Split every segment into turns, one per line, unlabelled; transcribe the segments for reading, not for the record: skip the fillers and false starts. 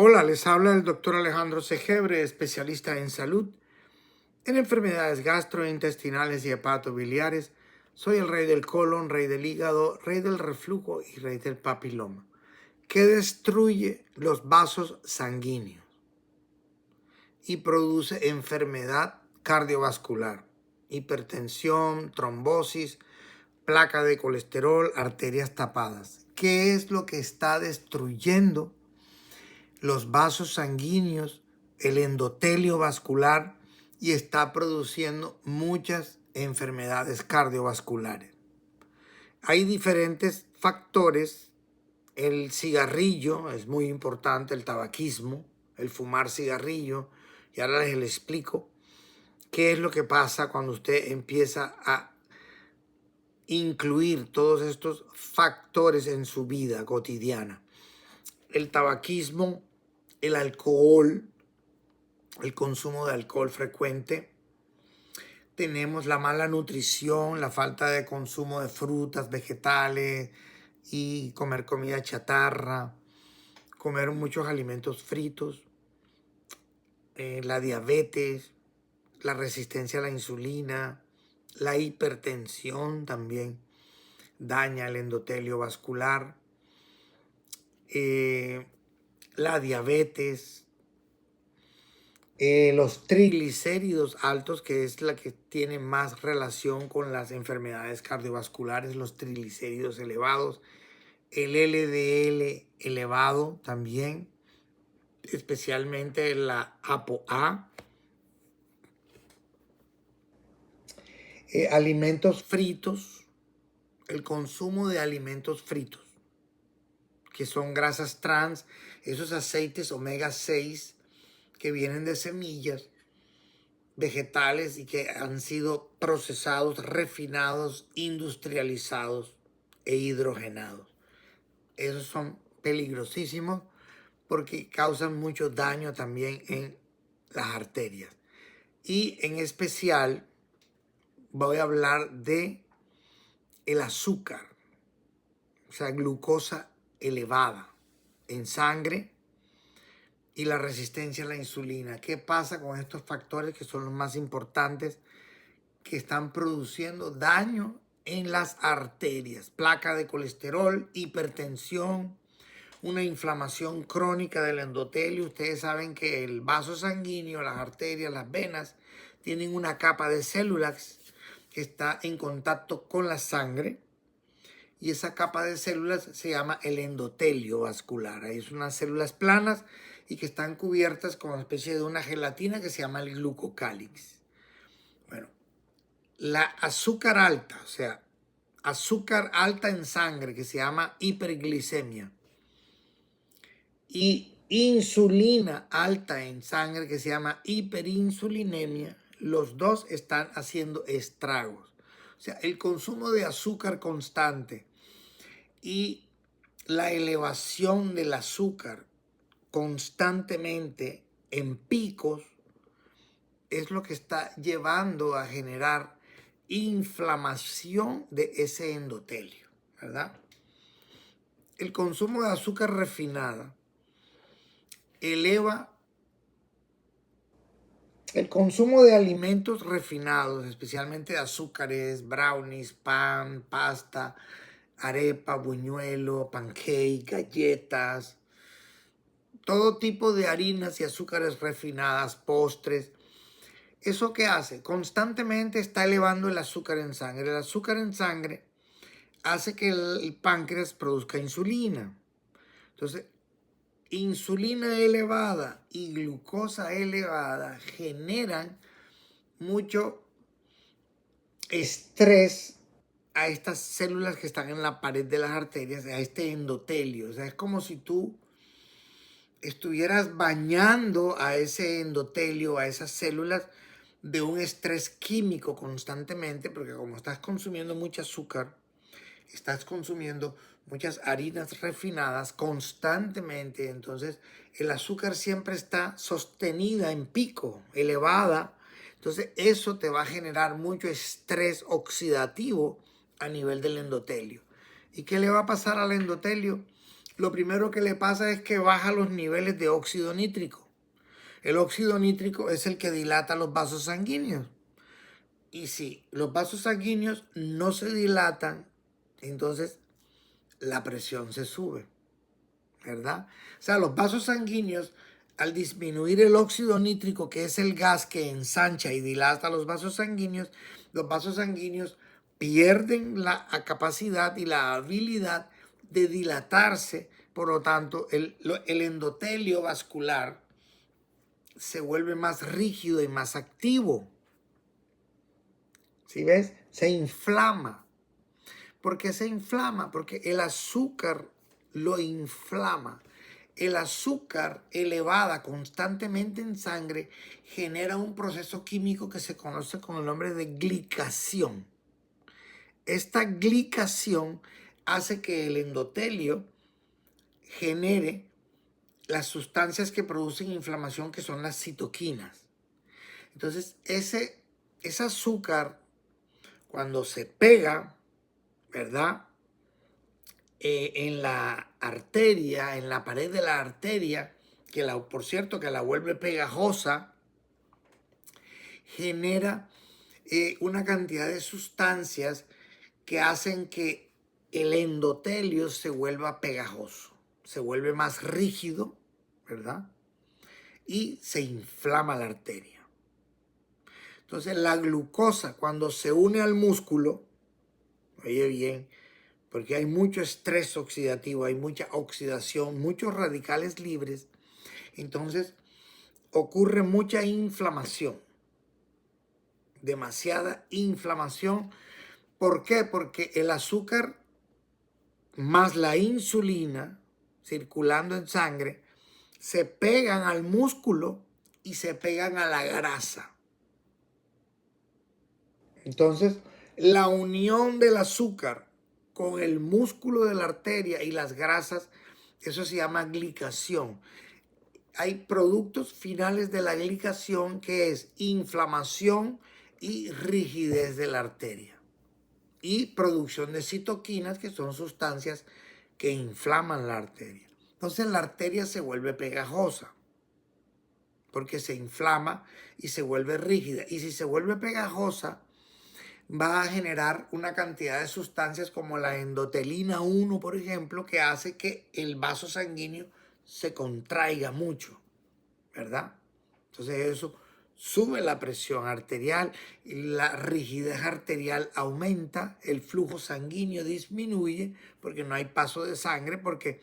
Hola, les habla el doctor Alejandro Segebre, especialista en salud, en enfermedades gastrointestinales y hepatobiliares. Soy el rey del colon, rey del hígado, rey del reflujo y rey del papiloma, que destruye los vasos sanguíneos y produce enfermedad cardiovascular, hipertensión, trombosis, placa de colesterol, arterias tapadas. ¿Qué es lo que está destruyendo los vasos sanguíneos, el endotelio vascular y está produciendo muchas enfermedades cardiovasculares? Hay diferentes factores. El cigarrillo es muy importante, el tabaquismo, el fumar cigarrillo. Y ahora les explico qué es lo que pasa cuando usted empieza a incluir todos estos factores en su vida cotidiana. El tabaquismo, el alcohol, el consumo de alcohol frecuente. Tenemos la mala nutrición, la falta de consumo de frutas, vegetales y comer comida chatarra, comer muchos alimentos fritos, la diabetes, la resistencia a la insulina, la hipertensión también daña el endotelio vascular, la diabetes, los triglicéridos altos, que es la que tiene más relación con las enfermedades cardiovasculares, los triglicéridos elevados, el LDL elevado también, especialmente la ApoA, alimentos fritos, el consumo de alimentos fritos, que son grasas trans, esos aceites omega 6 que vienen de semillas vegetales y que han sido procesados, refinados, industrializados e hidrogenados. Esos son peligrosísimos porque causan mucho daño también en las arterias. Y en especial voy a hablar de el azúcar, o sea, glucosa elevada en sangre y la resistencia a la insulina. ¿Qué pasa con estos factores que son los más importantes que están produciendo daño en las arterias? Placa de colesterol, hipertensión, una inflamación crónica del endotelio. Ustedes saben que el vaso sanguíneo, las arterias, las venas, tienen una capa de células que está en contacto con la sangre. Y esa capa de células se llama el endotelio vascular. Ahí son unas células planas y que están cubiertas con una especie de una gelatina que se llama el glucocálix. Bueno, la azúcar alta, o sea, azúcar alta en sangre, que se llama hiperglicemia, y insulina alta en sangre, que se llama hiperinsulinemia, los dos están haciendo estragos. O sea, el consumo de azúcar constante y la elevación del azúcar constantemente en picos es lo que está llevando a generar inflamación de ese endotelio, ¿verdad? El consumo de azúcar refinada eleva el consumo de alimentos refinados, especialmente de azúcares, brownies, pan, pasta, arepa, buñuelo, pancake, galletas, todo tipo de harinas y azúcares refinadas, postres. ¿Eso qué hace? Constantemente está elevando el azúcar en sangre. El azúcar en sangre hace que el páncreas produzca insulina. Entonces, insulina elevada y glucosa elevada generan mucho estrés a estas células que están en la pared de las arterias, a este endotelio. O sea, es como si tú estuvieras bañando a ese endotelio, a esas células, de un estrés químico constantemente, porque como estás consumiendo mucho azúcar, estás consumiendo muchas harinas refinadas constantemente, entonces el azúcar siempre está sostenida en pico, elevada. Entonces eso te va a generar mucho estrés oxidativo a nivel del endotelio. ¿Y qué le va a pasar al endotelio? lo primero que le pasa es que baja los niveles de óxido nítrico. El óxido nítrico es el que dilata los vasos sanguíneos. Y si los vasos sanguíneos no se dilatan, entonces la presión se sube, ¿verdad? O sea, los vasos sanguíneos, al disminuir el óxido nítrico, que es el gas que ensancha y dilata los vasos sanguíneos pierden la capacidad y la habilidad de dilatarse. Por lo tanto, el endotelio vascular se vuelve más rígido y más activo. ¿Sí ves? Se inflama. ¿Por qué se inflama? Porque el azúcar lo inflama. El azúcar elevada constantemente en sangre genera un proceso químico que se conoce con el nombre de glicación. Esta glicación hace que el endotelio genere las sustancias que producen inflamación, que son las citoquinas. Entonces, ese azúcar, cuando se pega, ¿verdad? En la arteria, en la pared de la arteria, por cierto, que la vuelve pegajosa, genera una cantidad de sustancias que hacen que el endotelio se vuelva pegajoso, se vuelve más rígido, ¿verdad? Y se inflama la arteria. Entonces la glucosa, cuando se une al músculo, oye bien, porque hay mucho estrés oxidativo, hay mucha oxidación, muchos radicales libres, entonces ocurre mucha inflamación, demasiada inflamación. ¿Por qué? Porque el azúcar más la insulina circulando en sangre se pegan al músculo y se pegan a la grasa. Entonces, la unión del azúcar con el músculo de la arteria y las grasas, eso se llama glicación. Hay productos finales de la glicación, que es inflamación y rigidez de la arteria. Y producción de citoquinas, que son sustancias que inflaman la arteria. Entonces la arteria se vuelve pegajosa porque se inflama y se vuelve rígida. Y si se vuelve pegajosa, va a generar una cantidad de sustancias como la endotelina 1, por ejemplo, que hace que el vaso sanguíneo se contraiga mucho, ¿verdad? Entonces eso sube la presión arterial, y la rigidez arterial aumenta, el flujo sanguíneo disminuye porque no hay paso de sangre, porque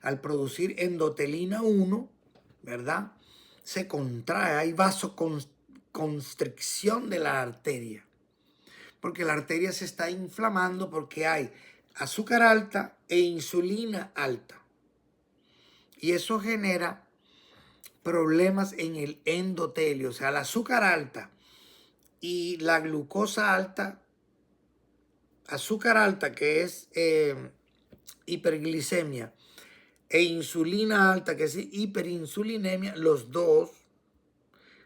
al producir endotelina 1, ¿verdad? Se contrae, hay vasoconstricción de la arteria, porque la arteria se está inflamando porque hay azúcar alta e insulina alta. Y eso genera problemas en el endotelio, o sea, el azúcar alta y la glucosa alta, azúcar alta que es hiperglicemia, e insulina alta que es hiperinsulinemia, los dos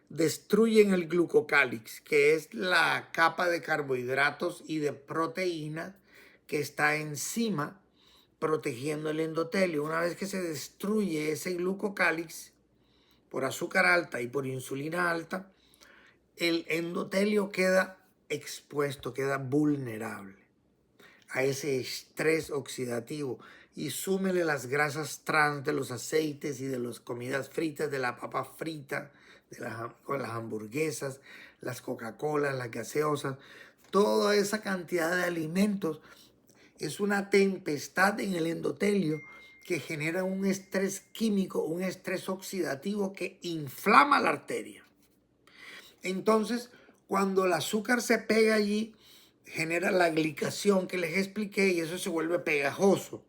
destruyen el glucocálix, que es la capa de carbohidratos y de proteínas que está encima protegiendo el endotelio. Una vez que se destruye ese glucocálix por azúcar alta y por insulina alta, el endotelio queda expuesto, queda vulnerable a ese estrés oxidativo. Y súmele las grasas trans de los aceites y de las comidas fritas, de la papa frita, con las hamburguesas, las Coca-Colas, las gaseosas, toda esa cantidad de alimentos es una tempestad en el endotelio que genera un estrés químico, un estrés oxidativo que inflama la arteria. Entonces, cuando el azúcar se pega allí, genera la glicación que les expliqué y eso se vuelve pegajoso.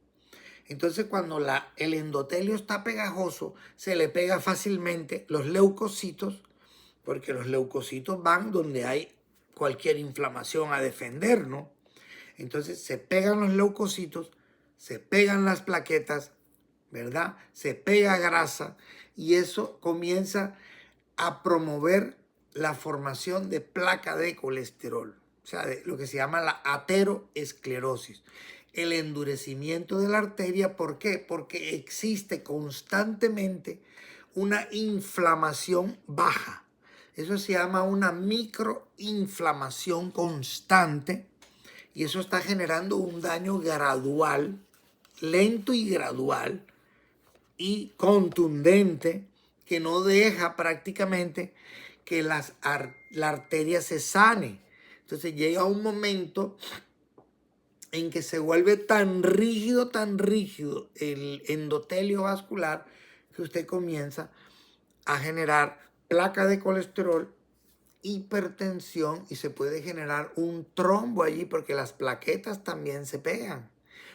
Entonces, cuando el endotelio está pegajoso, se le pega fácilmente los leucocitos, porque los leucocitos van donde hay cualquier inflamación a defender, ¿no? Entonces se pegan los leucocitos, se pegan las plaquetas, ¿verdad? Se pega grasa y eso comienza a promover la formación de placa de colesterol, o sea, de lo que se llama la ateroesclerosis. el endurecimiento de la arteria. ¿Por qué? Porque existe constantemente una inflamación baja. Eso se llama una microinflamación constante y eso está generando un daño gradual, lento y gradual y contundente, que no deja prácticamente que la arteria se sane. Entonces llega un momento en que se vuelve tan rígido el endotelio vascular que usted comienza a generar placa de colesterol, hipertensión y se puede generar un trombo allí porque las plaquetas también se pegan.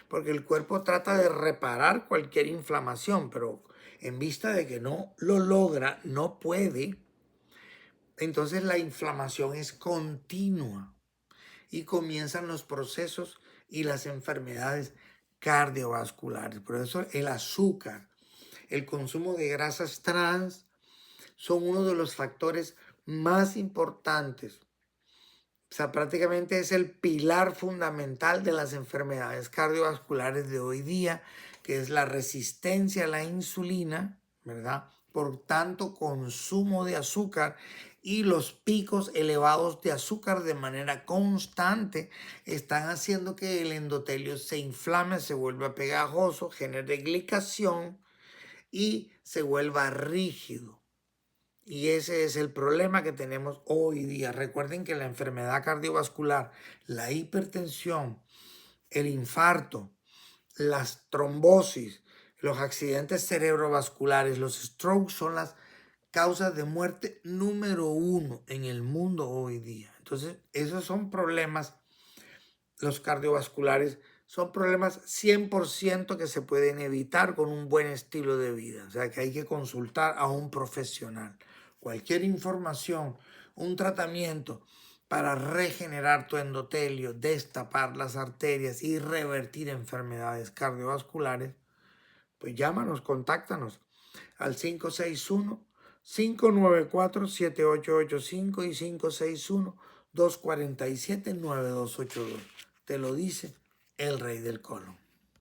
Porque el cuerpo trata de reparar cualquier inflamación, pero en vista de que no lo logra, no puede, entonces la inflamación es continua y comienzan los procesos y las enfermedades cardiovasculares. Por eso el azúcar, el consumo de grasas trans son uno de los factores más importantes. O sea, prácticamente es el pilar fundamental de las enfermedades cardiovasculares de hoy día, que es la resistencia a la insulina, ¿verdad? Por tanto consumo de azúcar y los picos elevados de azúcar de manera constante están haciendo que el endotelio se inflame, se vuelva pegajoso, genere glicación y se vuelva rígido. Y ese es el problema que tenemos hoy día. Recuerden que la enfermedad cardiovascular, la hipertensión, el infarto, las trombosis, los accidentes cerebrovasculares, los strokes son las causas de muerte número 1 en el mundo hoy día. Entonces, esos son problemas, los cardiovasculares, son problemas 100% que se pueden evitar con un buen estilo de vida. O sea, que hay que consultar a un profesional. Cualquier información, un tratamiento para regenerar tu endotelio, destapar las arterias y revertir enfermedades cardiovasculares, pues llámanos, contáctanos al 561-594-7885 y 561-247-9282. Te lo dice el Rey del Colon.